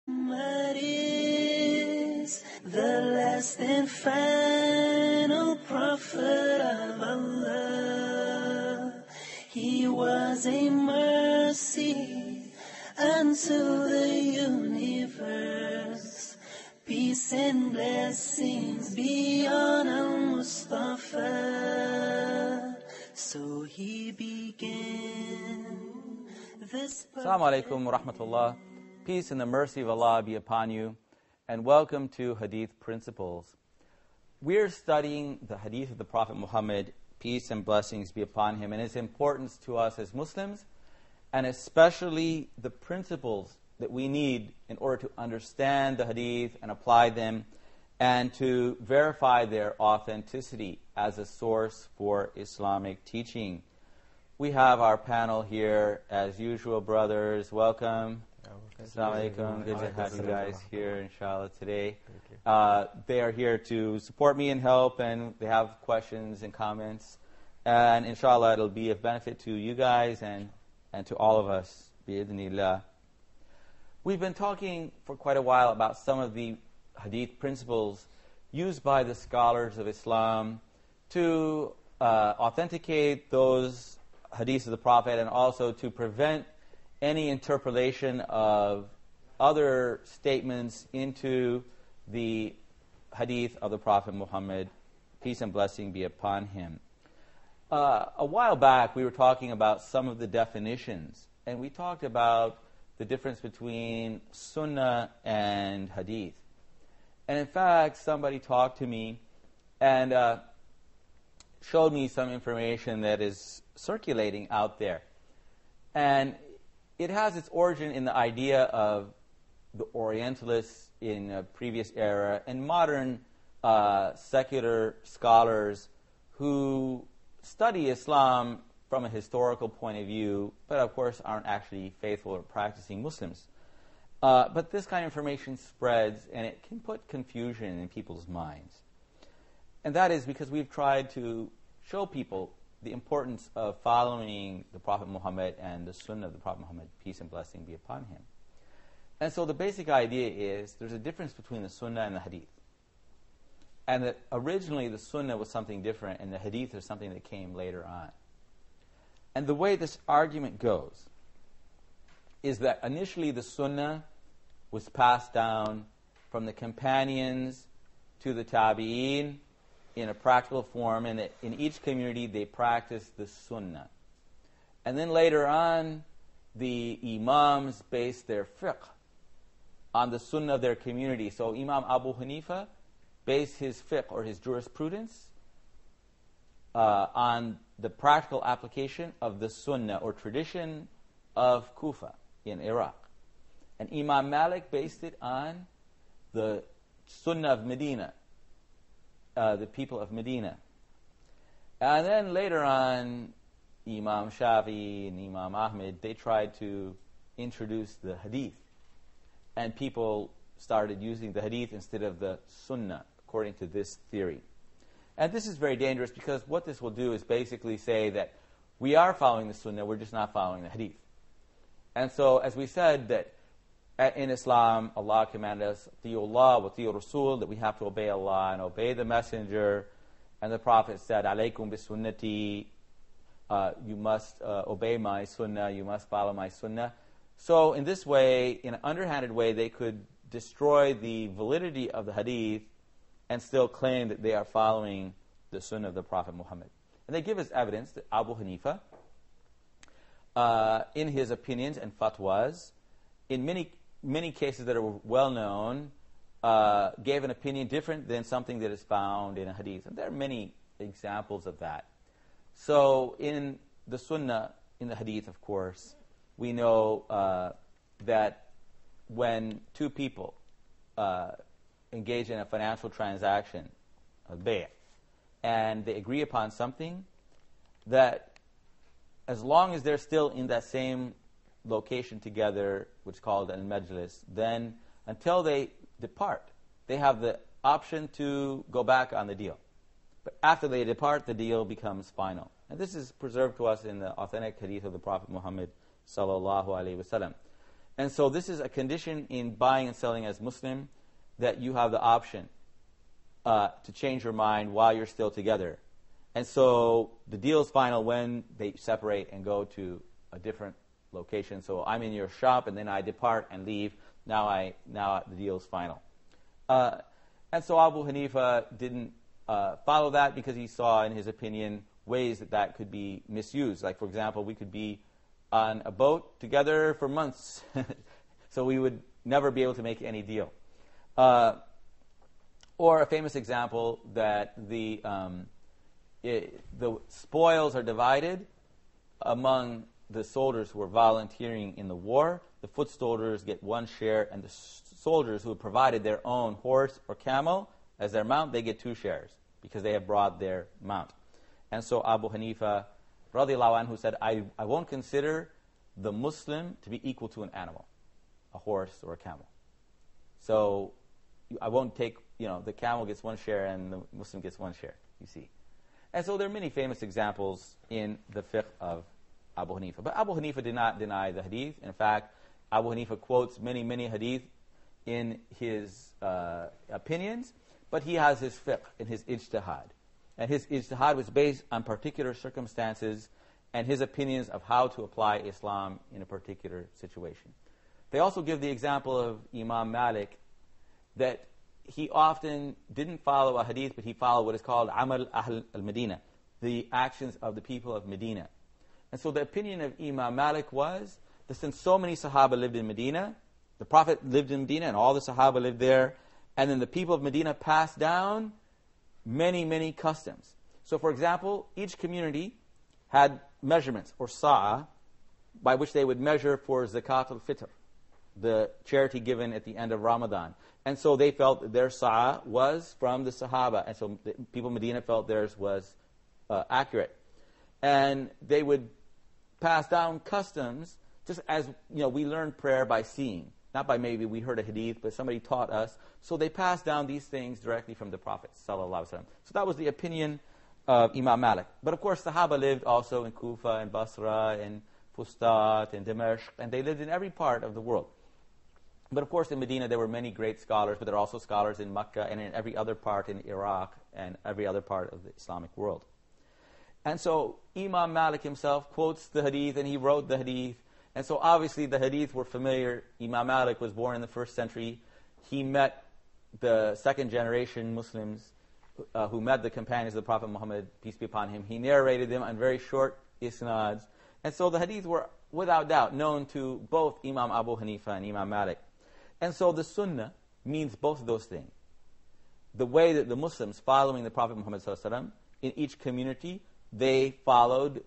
Muhammad is the last and final prophet of Allah. He was a mercy unto the universe. Peace and blessings be on Al-Mustafa. So he began this. Assalamu alaikum wa rahmatullah. Peace and the mercy of Allah be upon you, and welcome to Hadith Principles. We're studying the Hadith of the Prophet Muhammad, peace and blessings be upon him, and its importance to us as Muslims, and especially the principles that we need in order to understand the Hadith and apply them, and to verify their authenticity as a source for Islamic teaching. We have our panel here, as usual, brothers. Welcome. Assalamu alaikum. Good to have you guys here, inshallah, today. They are here to support me and help, and they have questions and comments. And inshallah, it'll be of benefit to you guys and to all of us, bi'idhnillah. We've been talking for quite a while about some of the hadith principles used by the scholars of Islam to authenticate those hadiths of the Prophet, and also to prevent any interpolation of other statements into the hadith of the Prophet Muhammad, peace and blessing be upon him. A while back, we were talking about some of the definitions, and we talked about the difference between sunnah and hadith. And in fact, somebody talked to me and showed me some information that is circulating out there. And it has its origin in the idea of the Orientalists in a previous era and modern secular scholars who study Islam from a historical point of view, but of course aren't actually faithful or practicing Muslims. But this kind of information spreads, and it can put confusion in people's minds. And that is because we've tried to show people the importance of following the Prophet Muhammad and the Sunnah of the Prophet Muhammad, peace and blessing be upon him. And so the basic idea is there's a difference between the Sunnah and the Hadith. And that originally the Sunnah was something different, and the Hadith is something that came later on. And the way this argument goes is that initially the Sunnah was passed down from the companions to the Tabi'een in a practical form, and in each community they practiced the Sunnah. And then later on, the Imams based their fiqh on the Sunnah of their community. So Imam Abu Hanifa based his fiqh, or his jurisprudence, on the practical application of the Sunnah, or tradition of Kufa in Iraq. And Imam Malik based it on the Sunnah of Medina, the people of Medina. And then later on, Imam Shafi and Imam Ahmed, they tried to introduce the Hadith. And people started using the Hadith instead of the Sunnah, according to this theory. And this is very dangerous, because what this will do is basically say that we are following the Sunnah, we're just not following the Hadith. And so, as we said, that in Islam, Allah commanded us, Ti'ullah wa Ti'ur Rasul, that we have to obey Allah and obey the Messenger. And the Prophet said, Alaykum bi sunnati, you must obey my Sunnah, you must follow my Sunnah. So in this way, in an underhanded way, they could destroy the validity of the Hadith and still claim that they are following the Sunnah of the Prophet Muhammad. And they give us evidence that Abu Hanifa, in his opinions and fatwas, in many cases that are well known, gave an opinion different than something that is found in a hadith. And there are many examples of that. So in the Sunnah, in the hadith, of course, we know that when two people engage in a financial transaction, a bay', and they agree upon something, that as long as they're still in that same location together, which is called al-majlis, then until they depart, they have the option to go back on the deal. But after they depart, the deal becomes final. And this is preserved to us in the authentic hadith of the Prophet Muhammad sallallahu alaihi wasallam. And so this is a condition in buying and selling as Muslim, that you have the option to change your mind while you're still together. And so the deal is final when they separate and go to a different location. So I'm in your shop, and then I depart and leave. Now the deal is final. And so Abu Hanifa didn't follow that, because he saw, in his opinion, ways that could be misused. Like, for example, we could be on a boat together for months, so we would never be able to make any deal. Or a famous example, that the spoils are divided among the soldiers who are volunteering in the war. The foot soldiers get one share, and the soldiers who have provided their own horse or camel as their mount, they get 2 shares, because they have brought their mount. And so Abu Hanifa, radiallahu anhu, said, I won't consider the Muslim to be equal to an animal, a horse or a camel. So I won't take, the camel gets 1 share and the Muslim gets 1 share, you see. And so there are many famous examples in the fiqh of Abu Hanifa. But Abu Hanifa did not deny the hadith. In fact, Abu Hanifa quotes many, many hadith in his opinions, but he has his fiqh in his ijtihad. And his ijtihad was based on particular circumstances and his opinions of how to apply Islam in a particular situation. They also give the example of Imam Malik, that he often didn't follow a hadith, but he followed what is called Amal Ahl al-Medina, the actions of the people of Medina. And so the opinion of Imam Malik was that since so many Sahaba lived in Medina, the Prophet lived in Medina and all the Sahaba lived there, and then the people of Medina passed down many, many customs. So for example, each community had measurements, or sa'a, by which they would measure for zakat al-fitr, the charity given at the end of Ramadan. And so they felt that their sa'a was from the Sahaba, and so the people of Medina felt theirs was accurate. And they would pass down customs, just as we learn prayer by seeing, not by maybe we heard a hadith, but somebody taught us. So they passed down these things directly from the Prophet ﷺ. So that was the opinion of Imam Malik. But of course, Sahaba lived also in Kufa and Basra and Fustat and Dimashq, and they lived in every part of the world. But of course, in Medina, there were many great scholars, but there are also scholars in Mecca and in every other part in Iraq and every other part of the Islamic world. And so Imam Malik himself quotes the hadith, and he wrote the hadith. And so obviously the hadith were familiar. Imam Malik was born in the 1st century. He met the 2nd generation Muslims who met the companions of the Prophet Muhammad, peace be upon him. He narrated them on very short isnads. And so the hadith were, without doubt, known to both Imam Abu Hanifa and Imam Malik. And so the sunnah means both of those things. The way that the Muslims following the Prophet Muhammad ﷺ in each community, they followed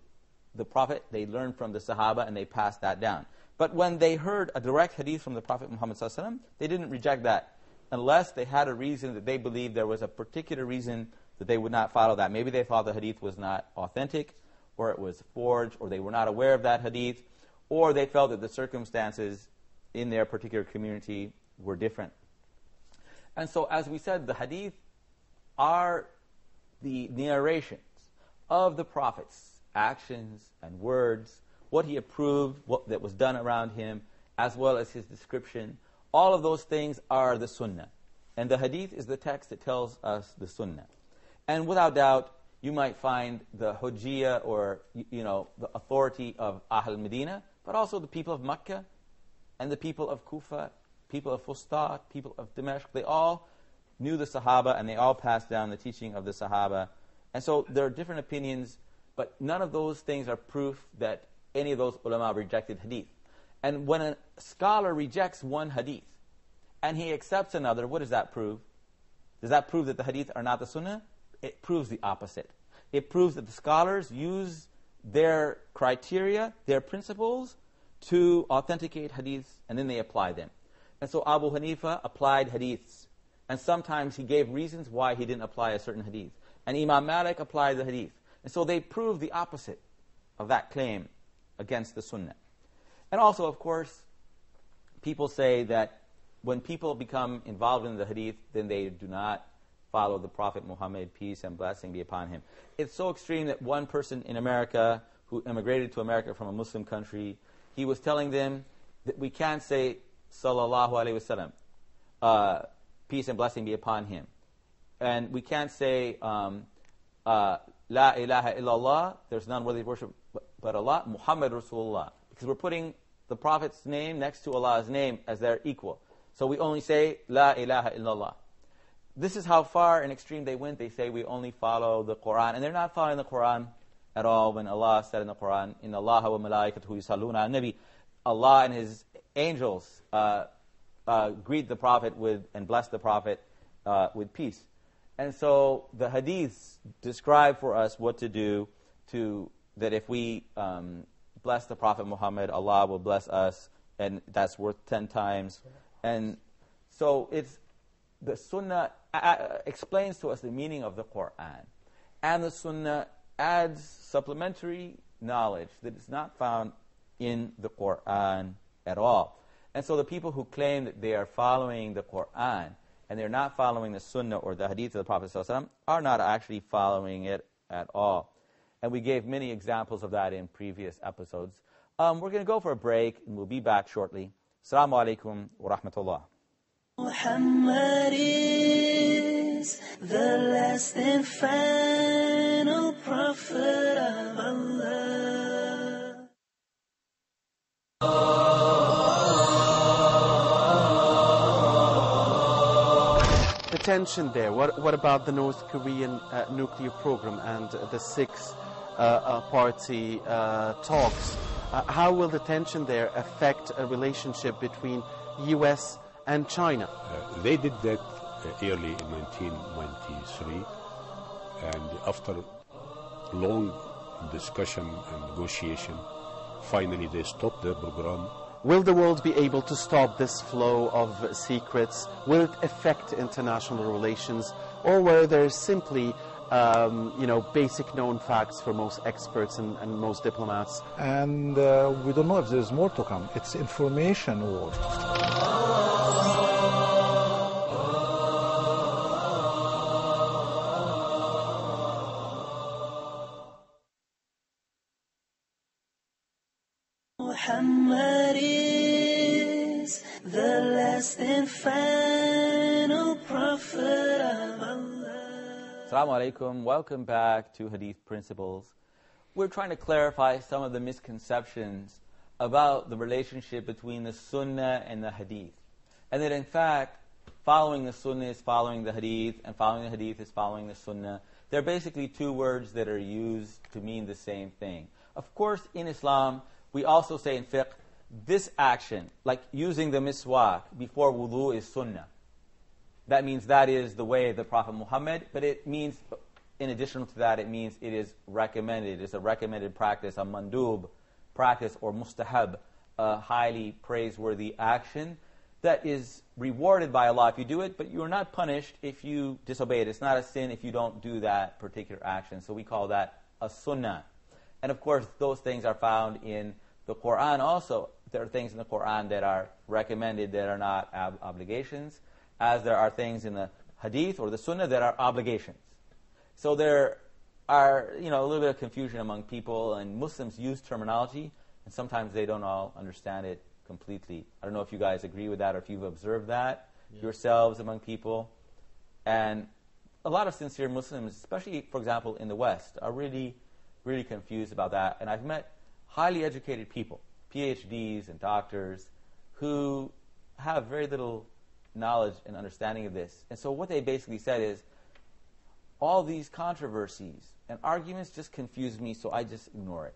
the Prophet, they learned from the Sahaba, and they passed that down. But when they heard a direct hadith from the Prophet Muhammad ﷺ, they didn't reject that, unless they had a reason that they believed there was a particular reason that they would not follow that. Maybe they thought the hadith was not authentic, or it was forged, or they were not aware of that hadith, or they felt that the circumstances in their particular community were different. And so, as we said, the hadith are the narrations of the Prophet's actions and words, what he approved, what that was done around him, as well as his description. All of those things are the sunnah. And the hadith is the text that tells us the sunnah. And without doubt, you might find the hujjiyah, or the authority of Ahl Medina, but also the people of Mecca and the people of Kufa, people of Fustat, people of Dimashq. They all knew the Sahaba, and they all passed down the teaching of the Sahaba. And so there are different opinions, but none of those things are proof that any of those ulama rejected hadith. And when a scholar rejects one hadith and he accepts another, what does that prove? Does that prove that the hadith are not the sunnah? It proves the opposite. It proves that the scholars use their criteria, their principles, to authenticate hadiths, and then they apply them. And so Abu Hanifa applied hadiths, and sometimes he gave reasons why he didn't apply a certain hadith. And Imam Malik applied the hadith. And so they prove the opposite of that claim against the sunnah. And also, of course, people say that when people become involved in the hadith, then they do not follow the Prophet Muhammad, peace and blessing be upon him. It's so extreme that one person in America who immigrated to America from a Muslim country, he was telling them we can't say sallallahu alaihi wasallam, peace and blessing be upon him. And we can't say la ilaha illallah, there's none worthy of worship but Allah, Muhammad Rasulullah. Because we're putting the Prophet's name next to Allah's name as their equal. So we only say la ilaha illallah. This is how far and extreme they went. They say we only follow the Qur'an. And they're not following the Qur'an at all when Allah said in the Qur'an, Inna Allaha wa malaikatuhu yusalluna ala nabi. Allah and His angels greet the Prophet with and bless the Prophet with peace. And so the hadiths describe for us what to do that if we bless the Prophet Muhammad, Allah will bless us, and that's worth 10 times. And so the Sunnah explains to us the meaning of the Qur'an. And the Sunnah adds supplementary knowledge that is not found in the Qur'an at all. And so the people who claim that they are following the Qur'an and they're not following the Sunnah or the Hadith of the Prophet ﷺ are not actually following it at all. And we gave many examples of that in previous episodes. We're going to go for a break, and we'll be back shortly. Assalamu alaikum wa rahmatullah. Muhammad is the last and final prophet of Allah. The tension there. What about the North Korean nuclear program and the six-party talks? How will the tension there affect a relationship between U.S. and China? They did that early in 1993, and after long discussion and negotiation, finally they stopped their program. Will the world be able to stop this flow of secrets? Will it affect international relations? Or were there simply basic known facts for most experts and most diplomats? And we don't know if there's more to come. It's information war. Muhammad is the last and final prophet of Allah. Assalamu alaikum. Welcome back to Hadith Principles. We're trying to clarify some of the misconceptions about the relationship between the Sunnah and the Hadith. And that in fact, following the Sunnah is following the Hadith, and following the Hadith is following the Sunnah. They're basically two words that are used to mean the same thing. Of course, in Islam, we also say in fiqh, this action, like using the miswak before wudu, is sunnah. That means that is the way of the Prophet Muhammad, but it means, in addition to that, it means it is recommended. It's a recommended practice, a mandub practice, or mustahab, a highly praiseworthy action that is rewarded by Allah if you do it, but you are not punished if you disobey it. It's not a sin if you don't do that particular action. So we call that a sunnah. And of course, those things are found in the Qur'an also. There are things in the Qur'an that are recommended that are not obligations, as there are things in the Hadith or the Sunnah that are obligations. So there are, a little bit of confusion among people, and Muslims use terminology, and sometimes they don't all understand it completely. I don't know if you guys agree with that or if you've observed that yourselves among people. And a lot of sincere Muslims, especially, for example, in the West, are really confused about that. And I've met highly educated people, PhDs and doctors, who have very little knowledge and understanding of this. And so what they basically said is, all these controversies and arguments just confuse me, so I just ignore it.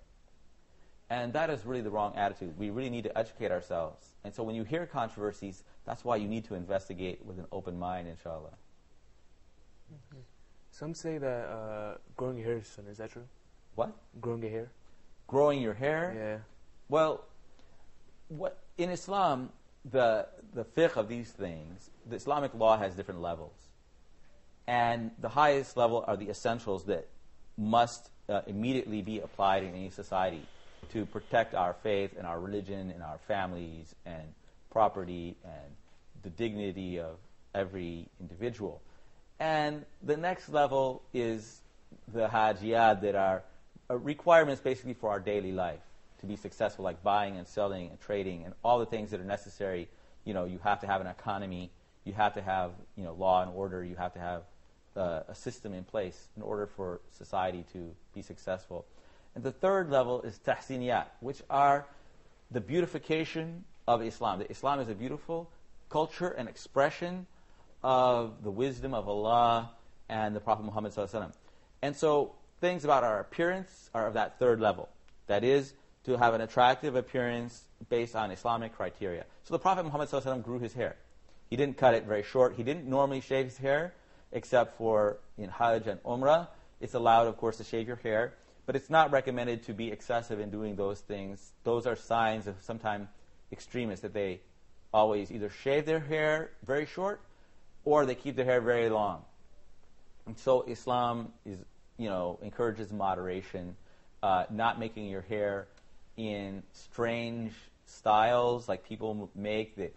And that is really the wrong attitude. We really need to educate ourselves. And so when you hear controversies, that's why you need to investigate with an open mind, inshallah. Mm-hmm. Some say that growing your hair is sunnah. Is that true? What? Growing your hair? Growing your hair? Yeah. Well, in Islam, the fiqh of these things, the Islamic law has different levels. And the highest level are the essentials that must immediately be applied in any society to protect our faith and our religion and our families and property and the dignity of every individual. And the next level is the hajiyat that are requirements basically for our daily life, to be successful, like buying and selling and trading and all the things that are necessary. You have to have an economy, you have to have law and order, you have to have a system in place in order for society to be successful. And the third level is tahsiniyat, which are the beautification of Islam. That Islam is a beautiful culture and expression of the wisdom of Allah and the Prophet Muhammad ﷺ. And so things about our appearance are of that third level. That is, to have an attractive appearance based on Islamic criteria. So the Prophet Muhammad ﷺ grew his hair. He didn't cut it very short. He didn't normally shave his hair, except for in Hajj and Umrah. It's allowed, of course, to shave your hair, but it's not recommended to be excessive in doing those things. Those are signs of sometimes extremists, that they always either shave their hair very short or they keep their hair very long. And so Islam encourages moderation, not making your hair in strange styles like people make, that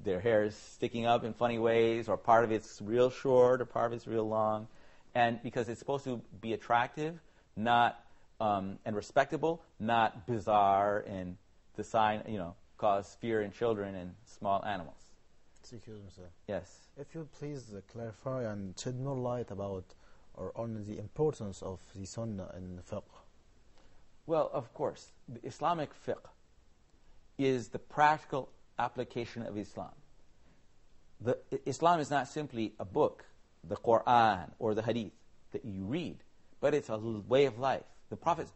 their hair is sticking up in funny ways, or part of it's real short or part of it's real long. And because it's supposed to be attractive, not and respectable, not bizarre and the sign, cause fear in children and small animals. Excuse me, sir. Yes. If you please clarify and shed more light about or on the importance of the Sunnah in fiqh. Well, of course, the Islamic fiqh is the practical application of Islam. Islam is not simply a book, the Kur'an or the Hadith that you read, but it's a way of life. The Prophet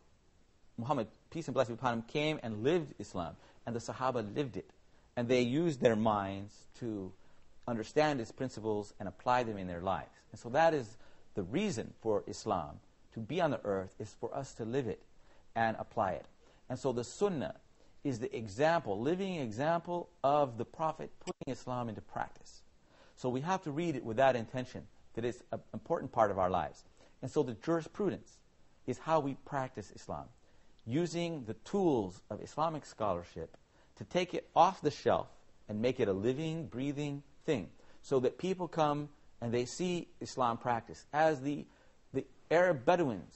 Muhammad, peace and blessing upon him, came and lived Islam, and the Sahaba lived it. And they used their minds to understand its principles and apply them in their lives. And so that is the reason for Islam to be on the earth, is for us to live it and apply it. And so the Sunnah is the example, living example of the Prophet putting Islam into practice. So we have to read it with that intention, that it's an important part of our lives. And so the jurisprudence is how we practice Islam, using the tools of Islamic scholarship to take it off the shelf and make it a living, breathing thing, so that people come and they see Islam practice. As the Arab Bedouins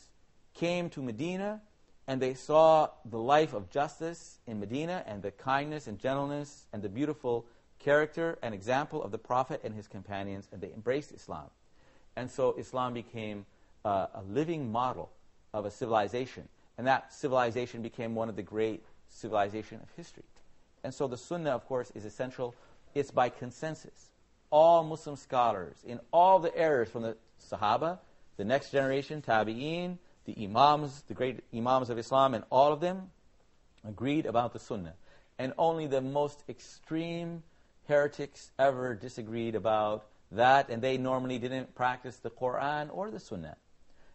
came to Medina and they saw the life of justice in Medina and the kindness and gentleness and the beautiful character and example of the Prophet and his companions, and they embraced Islam. And so Islam became a living model of a civilization. And that civilization became one of the great civilizations of history. And so the Sunnah, of course, is essential. It's by consensus. All Muslim scholars, in all the eras from the Sahaba, the next generation, Tabi'een, the Imams, the great Imams of Islam, and all of them agreed about the Sunnah. And only the most extreme heretics ever disagreed about that, and they normally didn't practice the Qur'an or the Sunnah.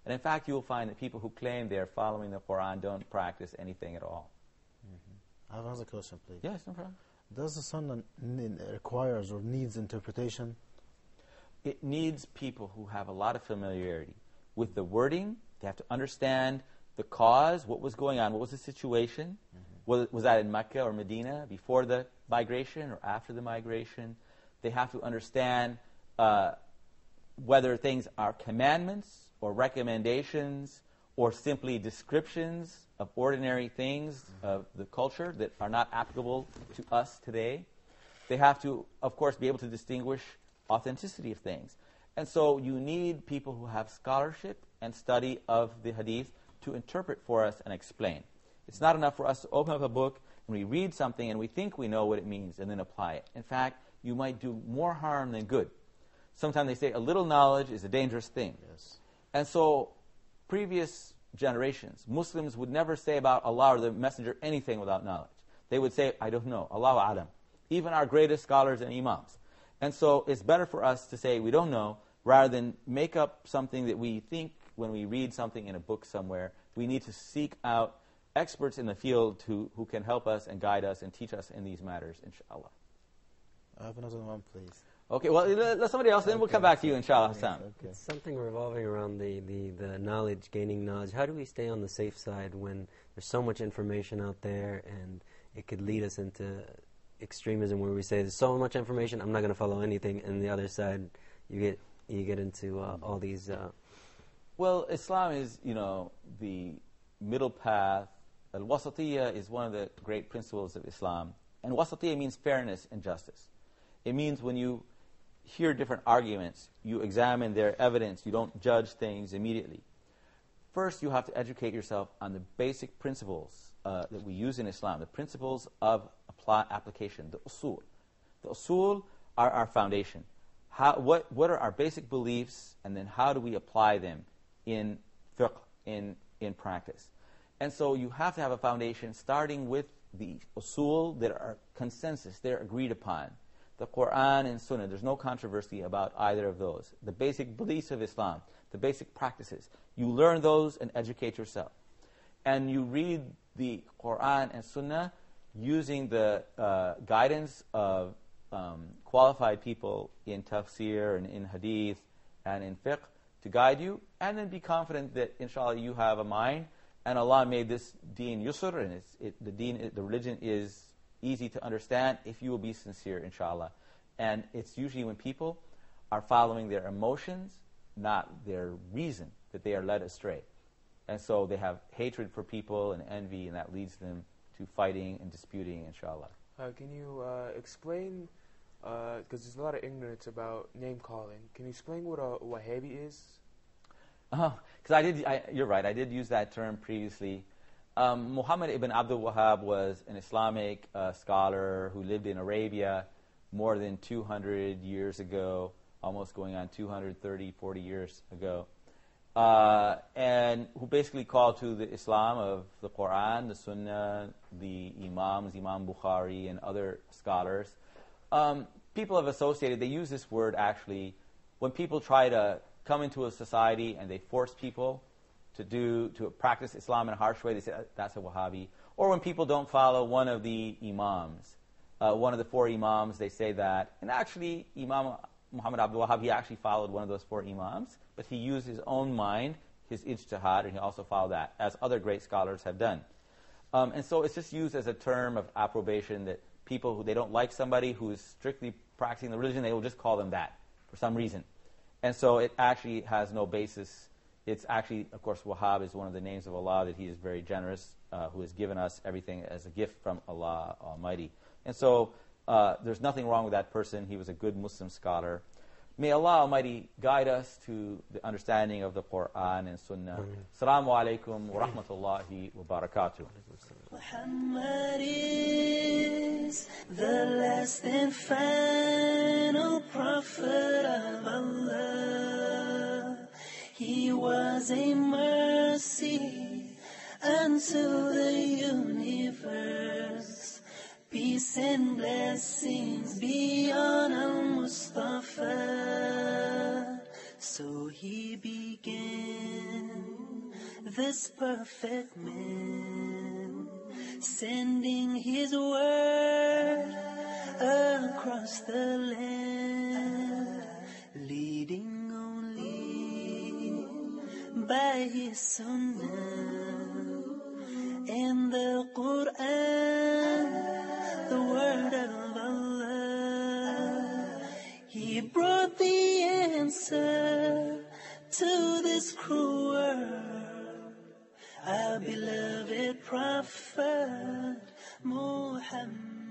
And in fact, you will find that people who claim they're following the Qur'an don't practice anything at all. I have another question, please. Yes, no problem. Does the Sunnah requires or needs interpretation? It needs people who have a lot of familiarity with the wording. They have to understand the cause, what was going on, what was the situation. Was that in Mecca or Medina, before the migration or after the migration? They have to understand whether things are commandments or recommendations or simply descriptions of ordinary things of the culture that are not applicable to us today. They have to, of course, be able to distinguish authenticity of things. And so you need people who have scholarship and study of the Hadith to interpret for us and explain. It's not enough for us to open up a book and we read something and we think we know what it means and then apply it. In fact, you might do more harm than good. Sometimes they say a little knowledge is a dangerous thing. Yes. And so previous generations, Muslims would never say about Allah or the Messenger anything without knowledge. They would say, I don't know, Allahu A'lam. Even our greatest scholars and imams. And so it's better for us to say we don't know rather than make up something that we think when we read something in a book somewhere. We need to seek out experts in the field who can help us and guide us and teach us in these matters, inshallah. I have another one, please. Okay, well, let somebody else, then we'll come back to you, inshallah, Hassan. Okay. It's something revolving around the knowledge, gaining knowledge. How do we stay on the safe side when there's so much information out there and it could lead us into extremism where we say there's so much information, I'm not going to follow anything, and the other side, you get into all these... Well, Islam is, the middle path Al-wasatiyya is one of the great principles of Islam. And wasatiyya means fairness and justice. It means when you hear different arguments, you examine their evidence, you don't judge things immediately. First, you have to educate yourself on the basic principles that we use in Islam, the principles of application, the usul. The usul are our foundation. What are our basic beliefs, and then how do we apply them in fiqh, in practice? And so you have to have a foundation starting with the usul that are consensus, they're agreed upon. The Qur'an and Sunnah, there's no controversy about either of those. The basic beliefs of Islam, the basic practices. You learn those and educate yourself. And you read the Qur'an and Sunnah using the guidance of qualified people in tafsir and in hadith and in fiqh to guide you, and then be confident that, inshallah, you have a mind, and Allah made this deen yusr, and the religion is easy to understand if you will be sincere, inshallah. And it's usually when people are following their emotions, not their reason, that they are led astray. And so they have hatred for people and envy, and that leads them to fighting and disputing, inshallah. Can you explain, because there's a lot of ignorance about name calling, can you explain what a Wahhabi is? Because you're right, I did use that term previously. Muhammad ibn Abdul Wahhab was an Islamic scholar who lived in Arabia more than 200 years ago, almost going on 230, 40 years ago, and who basically called to the Islam of the Qur'an, the Sunnah, the Imams, Imam Bukhari, and other scholars. People have associated, they use this word actually, when people try to come into a society and they force people to practice Islam in a harsh way, they say that's a Wahhabi. Or when people don't follow one of the Imams, one of the four Imams, they say that. And actually, Imam Muhammad Abdul Wahhab, he actually followed one of those four Imams, but he used his own mind, his ijtihad, and he also followed that, as other great scholars have done. And so it's just used as a term of approbation that people who they don't like somebody who is strictly practicing the religion, they will just call them that for some reason. And so it actually has no basis. It's actually, of course, Wahhab is one of the names of Allah, that He is very generous, who has given us everything as a gift from Allah Almighty. And so there's nothing wrong with that person. He was a good Muslim scholar. May Allah Almighty guide us to the understanding of the Qur'an and Sunnah. Assalamu alaikum wa rahmatullahi wa barakatuh. Muhammad is the last and final prophet of Allah. He was a mercy unto the universe. Peace and blessings be on Al-Mustafa. So he began this perfect man, sending his word across the land, leading only by his sunnah and the Qur'an, the word of Allah. He brought the answer to this cruel world, our beloved Prophet Muhammad.